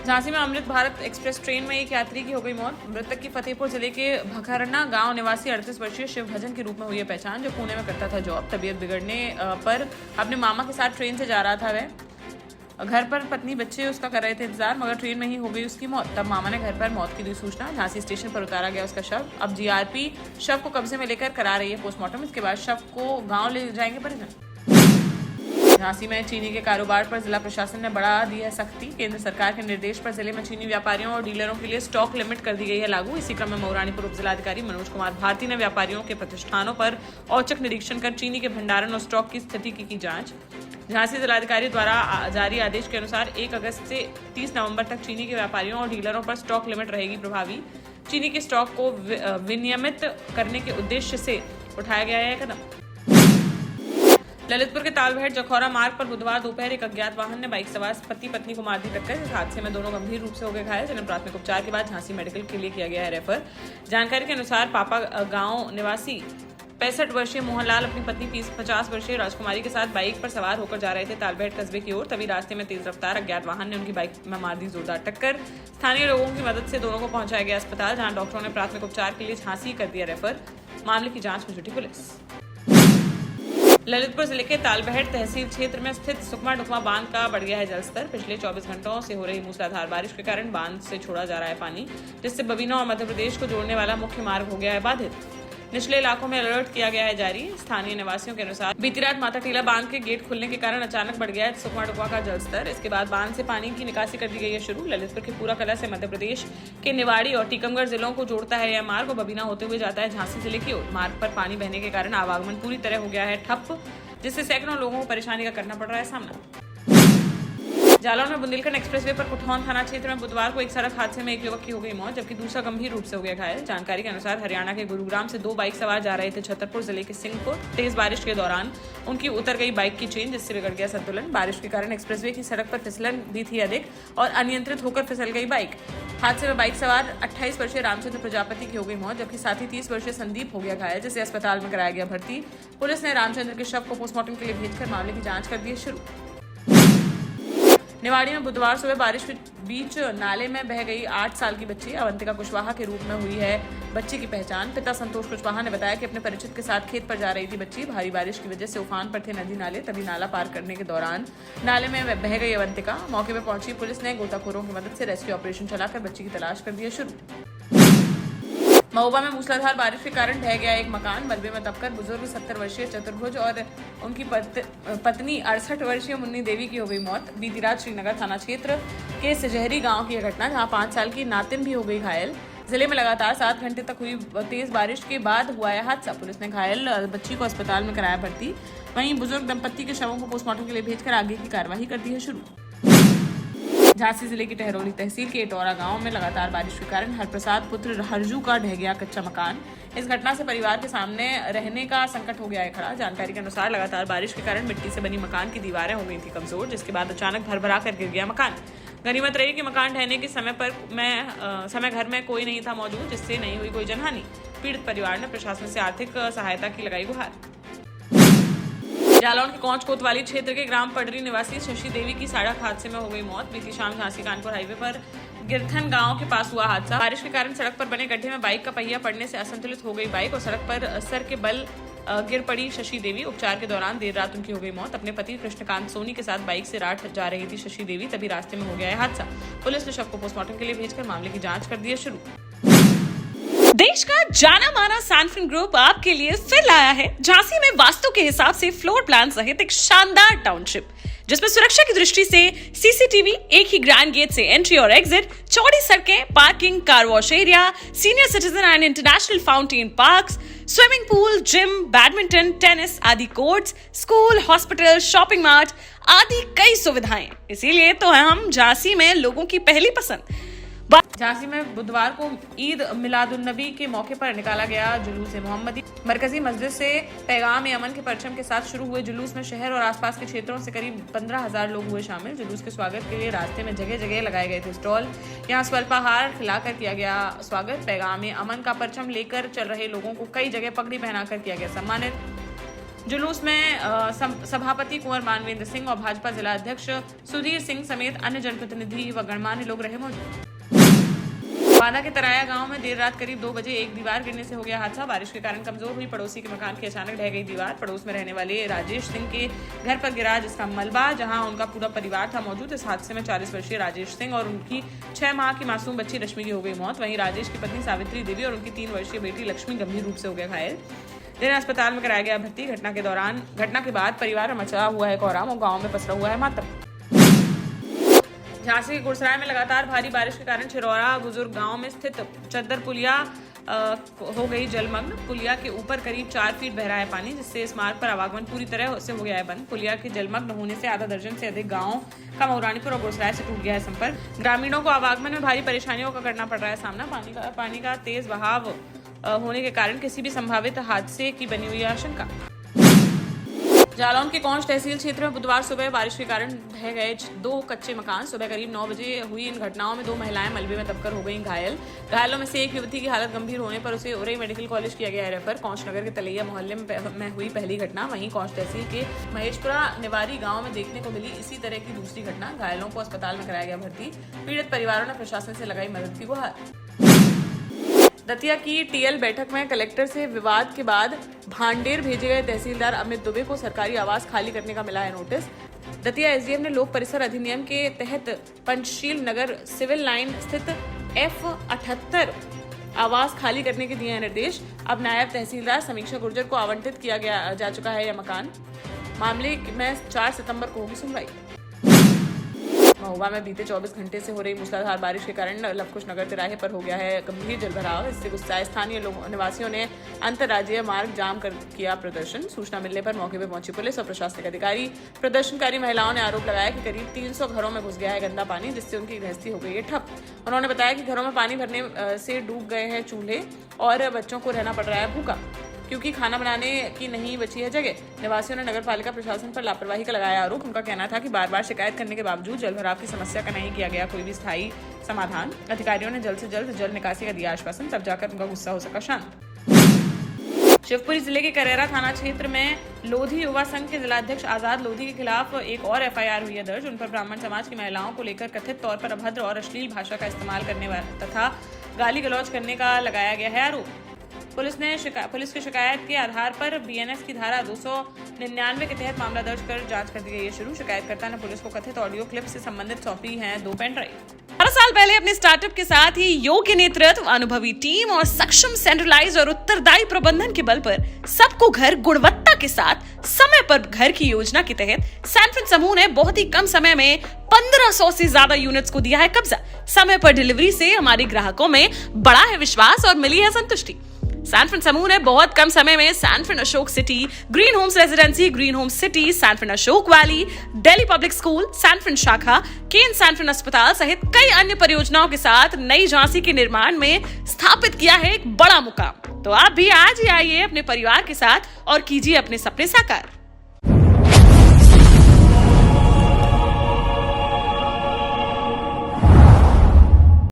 झांसी में Amrit Bharat express train में एक यात्री की हो गई मौत। मृतक की फतेहपुर जिले के भखरना गांव निवासी 38 वर्षीय शिव भजन के रूप में हुई है पहचान, जो पुणे में करता था जॉब। तबीयत बिगड़ने पर अपने मामा के साथ ट्रेन से जा रहा था। वह घर पर पत्नी बच्चे उसका कर रहे थे इंतजार, मगर ट्रेन में ही हो गई उसकी मौत। तब मामा ने घर पर मौत की दी सूचना। झांसी स्टेशन पर उतारा गया उसका शव। अब जीआरपी शव को कब्जे में लेकर करा रही है पोस्टमार्टम। इसके बाद शव को गाँव ले जाएंगे परिजन। झांसी में चीनी के कारोबार पर जिला प्रशासन ने बढ़ा दी है सख्ती। केंद्र सरकार के निर्देश पर जिले में चीनी व्यापारियों और डीलरों के लिए स्टॉक लिमिट कर दी गई है लागू। इसी क्रम में मऊरानीपुर उप जिलाधिकारी मनोज कुमार भारती ने व्यापारियों के प्रतिष्ठानों पर औचक निरीक्षण कर चीनी के भंडारण और स्टॉक की स्थिति की जांच। झांसी जिलाधिकारी द्वारा जारी आदेश के अनुसार 1 अगस्त से 30 नवंबर तक चीनी के व्यापारियों और डीलरों पर स्टॉक लिमिट रहेगी प्रभावी। चीनी के स्टॉक को विनियमित करने के उद्देश्य से उठाया गया है कदम। ललितपुर के तालबेहट जखौरा मार्ग पर बुधवार दोपहर एक अज्ञात वाहन ने बाइक सवार पति पत्नी को मार दी टक्कर। इस हादसे में दोनों गंभीर रूप से हो गए घायल, जिन्हें प्राथमिक उपचार के बाद झांसी मेडिकल के लिए किया गया है रेफर। जानकारी के अनुसार पापा गांव निवासी 65 वर्षीय मोहनलाल अपनी पत्नी 50 वर्षीय राजकुमारी के साथ बाइक पर सवार होकर जा रहे थे तालबेहट कस्बे की ओर। तभी रास्ते में तेज रफ्तार अज्ञात वाहन ने उनकी बाइक में मार दी जोरदार टक्कर। स्थानीय लोगों की मदद से दोनों को पहुंचाया गया अस्पताल, जहां डॉक्टरों ने प्राथमिक उपचार के लिए झांसी कर दिया रेफर। मामले की जांच में जुटी पुलिस। ललितपुर जिले के तालबेहट तहसील क्षेत्र में स्थित सुकमा डुकमा बांध का बढ़ गया है जलस्तर। पिछले 24 घंटों से हो रही मूसलाधार बारिश के कारण बांध से छोड़ा जा रहा है पानी, जिससे बबीना और मध्य प्रदेश को जोड़ने वाला मुख्य मार्ग हो गया है बाधित। निचले इलाकों में अलर्ट किया गया है जारी। स्थानीय निवासियों के अनुसार बीती रात माता टीला बांध के गेट खुलने के कारण अचानक बढ़ गया है सुकमा डुकमा का जलस्तर। इसके बाद बांध से पानी की निकासी कर दी गई है शुरू। ललितपुर के पूरा कला से मध्य प्रदेश के निवाड़ी और टीकमगढ़ जिलों को जोड़ता है यह मार्ग और बबीना होते हुए जाता है झांसी जिले की ओर। मार्ग पर पानी बहने के कारण आवागमन पूरी तरह हो गया है ठप, जिससे सैकड़ों लोगों को परेशानी का करना पड़ रहा है सामना। जालौन में बुंदेलखंड एक्सप्रेसवे पर कुठौन थाना क्षेत्र में बुधवार को एक सड़क हादसे में एक युवक की हो गई मौत, जबकि दूसरा गंभीर रूप से हो गया घायल। जानकारी के अनुसार हरियाणा के गुरुग्राम से 2 बाइक सवार जा रहे थे छतरपुर जिले के सिंहपुर। तेज बारिश के दौरान उनकी उतर गई बाइक की चेन, जिससे बिगड़ गया संतुलन। बारिश के कारण एक्सप्रेसवे की सड़क पर फिसलन भी थी अधिक और अनियंत्रित होकर फिसल गई बाइक। हादसे में बाइक सवार 28 वर्षीय रामचंद्र प्रजापति की हो गई मौत, जबकि साथ ही 30 वर्षीय संदीप हो गया घायल, जिसे अस्पताल में कराया गया भर्ती। पुलिस ने रामचंद्र के शव को पोस्टमार्टम के लिए भेजकर मामले की जांच कर दी है शुरू। निवाड़ी में बुधवार सुबह बारिश के बीच नाले में बह गई 8 साल की बच्ची अवंतिका कुशवाहा के रूप में हुई है बच्ची की पहचान। पिता संतोष कुशवाहा ने बताया कि अपने परिचित के साथ खेत पर जा रही थी बच्ची। भारी बारिश की वजह से उफान पर थे नदी नाले, तभी नाला पार करने के दौरान नाले में बह गई अवंतिका। मौके पर पहुंची पुलिस ने गोताखोरों की मदद से रेस्क्यू ऑपरेशन चलाकर बच्ची की तलाश कर दी शुरू। महोबा में मूसलाधार बारिश के कारण ढह गया एक मकान। मलबे में दबकर बुजुर्ग 70 वर्षीय चतुर्भुज और उनकी पत्नी 68 वर्षीय मुन्नी देवी की हो गई मौत। बीती रात श्रीनगर थाना क्षेत्र के सजहरी गांव की यह घटना, जहां 5 साल की नातिन भी हो गई घायल। जिले में लगातार 7 घंटे तक हुई तेज बारिश के बाद हुआ है हादसा। पुलिस ने घायल बच्ची को अस्पताल में कराया भर्ती। वहीं बुजुर्ग दंपत्ति के शवों को पोस्टमार्टम के लिए भेजकर आगे की कार्यवाही कर दी है शुरू। झांसी जिले की टहरौली तहसील के इटौरा गांव में लगातार बारिश के कारण हरप्रसाद पुत्र हरजू का ढह गया कच्चा मकान। इस घटना से परिवार के सामने रहने का संकट हो गया है खड़ा। जानकारी के अनुसार लगातार बारिश के कारण मिट्टी से बनी मकान की दीवारें हो गई थी कमजोर, जिसके बाद अचानक भरभरा कर गिर गया मकान। गनीमत रही कि मकान ढहने के समय घर में कोई नहीं था मौजूद, जिससे नहीं हुई कोई जनहानि। पीड़ित परिवार ने प्रशासन से आर्थिक सहायता की लगाई गुहार। जालौन के कौंच कोतवाली क्षेत्र के ग्राम पडरी निवासी शशि देवी की सड़क हादसे में हो गई मौत। बीती शाम झांसी कानपुर हाईवे पर गिरथन गांव के पास हुआ हादसा। बारिश के कारण सड़क पर बने गड्ढे में बाइक का पहिया पड़ने से असंतुलित हो गई बाइक और सड़क पर सर के बल गिर पड़ी शशि देवी। उपचार के दौरान देर रात उनकी हो गई मौत। अपने पति कृष्णकांत सोनी के साथ बाइक से राठ जा रही थी शशि देवी, तभी रास्ते में हो गया है हादसा। पुलिस ने शव को पोस्टमार्टम के लिए भेजकर मामले की जांच कर दी है शुरू। देश का जाना माना सैनफिन ग्रुप आपके लिए फिर लाया है झांसी में वास्तु के हिसाब से फ्लोर प्लान सहित एक शानदार टाउनशिप, जिसमें सुरक्षा की दृष्टि से सीसीटीवी, एक ही ग्रैंड गेट से एंट्री और एग्जिट, चौड़ी सड़कें, parking, car wash area, senior citizen and international fountain parks, swimming pool, gym, badminton, tennis आदि courts, school, hospital, shopping mart आदि कई सुविधाएं। इसीलिए तो हम झांसी में लोगों की पहली पसंद। झांसी में बुधवार को ईद मिलादुन्नबी के मौके पर निकाला गया जुलूस मोहम्मदी। मरकजी मस्जिद से पैगाम अमन के परचम के साथ शुरू हुए जुलूस में शहर और आसपास के क्षेत्रों से करीब 15,000 लोग हुए शामिल। जुलूस के स्वागत के लिए रास्ते में जगह जगह लगाए गए थे स्टॉल। यहाँ स्वल्पाहार खिलाकर किया गया स्वागत। पैगाम अमन का परचम लेकर चल रहे लोगों को कई जगह पगड़ी पहनाकर किया गया सम्मानित। जुलूस में सभापति कुंवर मानवेंद्र सिंह और भाजपा जिला अध्यक्ष सुधीर सिंह समेत अन्य जनप्रतिनिधि व गणमान्य लोग रहे मौजूद। बांदा के तराया गांव में देर रात करीब 2 बजे एक दीवार गिरने से हो गया हादसा। बारिश के कारण कमजोर हुई पड़ोसी के मकान की अचानक ढह गई दीवार। पड़ोस में रहने वाले राजेश सिंह के घर पर गिरा जिसका मलबा, जहां उनका पूरा परिवार था मौजूद। इस हादसे में 40 वर्षीय राजेश सिंह और उनकी 6 माह की मासूम बच्ची रश्मि की हो गई मौत। वहीं राजेश की पत्नी सावित्री देवी और उनकी 3 वर्षीय बेटी लक्ष्मी गंभीर रूप से हो गया घायल, जिन्हें अस्पताल में कराया गया भर्ती। घटना के बाद परिवार में मचा हुआ है कोहराम और गाँव में पसरा हुआ है मातम। झांसी के गुड़सराय में लगातार भारी बारिश के कारण छिरौरा बुजुर्ग गांव में स्थित चद्दर पुलिया हो गई जलमग्न। पुलिया के ऊपर करीब 4 फीट बह रहा है पानी, जिससे इस मार्ग पर आवागमन पूरी तरह से हो गया है बंद। पुलिया के जलमग्न होने से आधा दर्जन से अधिक गांवों का मऊरानीपुर और गुड़सराय से टूट गया है संपर्क। ग्रामीणों को आवागमन में भारी परेशानियों का करना पड़ रहा है सामना। पानी का तेज बहाव होने के कारण किसी भी संभावित हादसे की बनी हुई आशंका। जालौन के कौंच तहसील क्षेत्र में बुधवार सुबह बारिश के कारण ढह गए 2 कच्चे मकान। सुबह करीब 9 बजे हुई इन घटनाओं में 2 महिलाएं मलबे में दबकर हो गई घायल। घायलों में से एक युवती की हालत गंभीर होने पर उसे उरई मेडिकल कॉलेज किया गया है रेफर। कौंच नगर के तलैया मोहल्ले में हुई पहली घटना। वहीं कौंच तहसील के महेशपुरा निवारी गांव में देखने को मिली इसी तरह की दूसरी घटना। घायलों को अस्पताल में कराया गया भर्ती। पीड़ित परिवारों ने प्रशासन से लगाई मदद की गुहार। दतिया की टीएल बैठक में कलेक्टर से विवाद के बाद भांडेर भेजे गए तहसीलदार अमित दुबे को सरकारी आवास खाली करने का मिला है नोटिस। दतिया एसडीएम ने लोक परिसर अधिनियम के तहत पंचशील नगर सिविल लाइन स्थित F78 आवास खाली करने के दिए हैं निर्देश। अब नायब तहसीलदार समीक्षा गुर्जर को आवंटित किया जा चुका है यह मकान। मामले में 4 सितंबर को होगी सुनवाई। महुआ में बीते 24 घंटे से हो रही मूसलाधार बारिश के कारण लवकुश नगर तिराहे पर हो गया है गंभीर जलभराव। इससे गुस्साए स्थानीय निवासियों ने अंतर्राज्यीय मार्ग जाम कर किया प्रदर्शन। सूचना मिलने पर मौके पर पहुंची पुलिस और प्रशासनिक अधिकारी। प्रदर्शनकारी महिलाओं ने आरोप लगाया कि करीब 300 घरों में घुस गया है गंदा पानी, जिससे उनकी गृहस्थी हो गई है ठप। उन्होंने बताया कि घरों में पानी भरने से डूब गए हैं चूल्हे और बच्चों को रहना पड़ रहा है भूखा, क्योंकि खाना बनाने की नहीं बची है जगह। निवासियों ने नगरपालिका प्रशासन पर लापरवाही का लगाया आरोप। उनका कहना था कि बार बार शिकायत करने के बावजूद जलभराव की समस्या का नहीं किया गया कोई भी स्थायी समाधान। अधिकारियों ने जल्द से जल्द जल निकासी का दिया आश्वासन, तब जाकर उनका गुस्सा हो सका शांत। शिवपुरी जिले के करेरा थाना क्षेत्र में लोधी युवा संघ के जिलाध्यक्ष आजाद लोधी के खिलाफ एक और FIR हुई है दर्ज। उन पर ब्राह्मण समाज की महिलाओं को लेकर कथित तौर पर अभद्र और अश्लील भाषा का इस्तेमाल करने तथा गाली गलौज करने का लगाया गया है आरोप। पुलिस की शिकायत के आधार पर BNS की धारा 299 के तहत मामला दर्ज कर जांच कर दी गई है शुरू। शिकायतकर्ता ने पुलिस को कथित ऑडियो क्लिप से संबंधित सौंपी हैं 2 पेन ड्राइव। 12 साल पहले अपने स्टार्टअप के साथ ही योग्य नेतृत्व, अनुभवी टीम और सक्षम सेंट्रलाइज और उत्तरदायी प्रबंधन के बल पर सबको घर गुणवत्ता के साथ समय पर घर की योजना के तहत सैनफिन समूह ने बहुत ही कम समय में 1500 से ज्यादा यूनिट्स को दिया है कब्जा। समय पर डिलीवरी से हमारे ग्राहकों में बड़ा है विश्वास और मिली है संतुष्टि। सैनफिन समूह ने बहुत कम समय में Sanfin Ashok City, Green Homes Residency, Green Homes City, Sanfin Ashok Valley, Delhi Public School, Sanfin शाखा, केन सैनफिन अस्पताल सहित कई अन्य परियोजनाओं के साथ नई झांसी के निर्माण में स्थापित किया है एक बड़ा मुकाम। तो आप भी आज ही आइए अपने परिवार के साथ और कीजिए अपने सपने साकार।